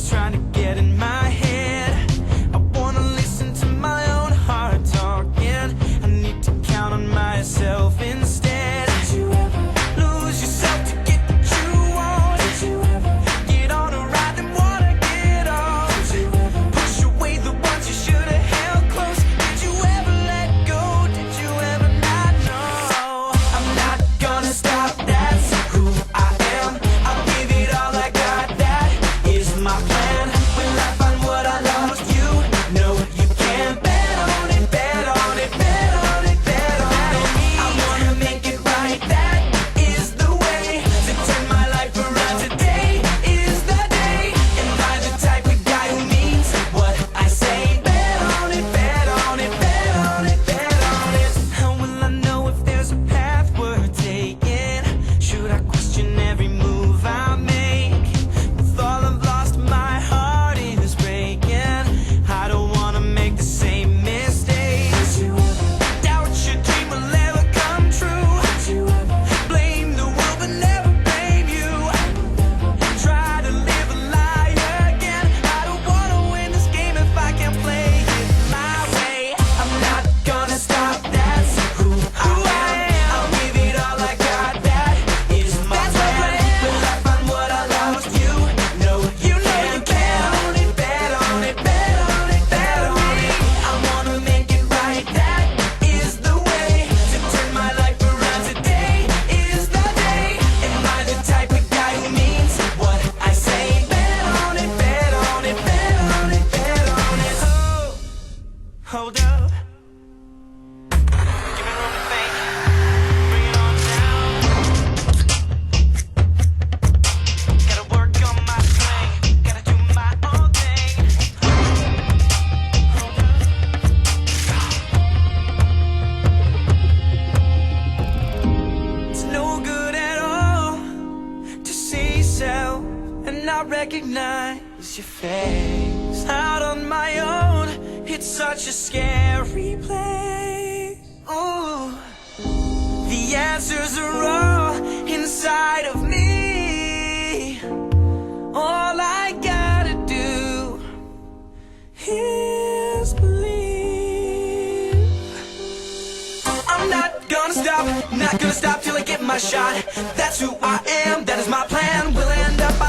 trying to get in my head. I wanna listen to my own heart talking. I need to count on myself instead. Did you ever lose yourself to get what you want? Did you ever get on a ride and wanna get off? Did you ever push away the ones you should have held close? Did you ever let go? Did you ever not know? I'm not gonna stop, that's who I am. I'll give it all I got, that is my plan. Will I find what I lost? You know you can. Bet on it, bet on it, bet on it, bet on it. I wanna make it right, that is the way to turn my life around. Today is the day. Am I the type of guy who means what I say? Bet on it, bet on it, bet on it, bet on it. How will I know if there's a path worth taking? Should I question every move I make? With all I've lost, my heart is breaking. I don't wanna make the same mistakes. Did you ever doubt your dream will ever come true? Did you ever blame the world but never blame you? Try to live a lie again. I don't wanna win this game if I can't play it my way. I'm not gonna stop, that's who I am. I'll give it all I got, that is my plan. Will I find what I lost? You know you can. Bet on it, bet on it, bet on it, bet on it. I wanna make it right, that is the way to turn my life around. Today is the day. Am I the type of guy who means what I say? Bet on it, bet on it, bet on it, bet on it. Oh, hold up. Give me room to think. Bring it on down. Gotta work on my swing. Gotta do my own thing. Hold up. It's no good at all to see yourself and not recognize your face. Out on my own, it's such a scary place. Ooh, the answers are all inside of me. All I gotta do is believe. I'm not gonna stop till I get my shot. That's who I am, that is my plan. Will I end up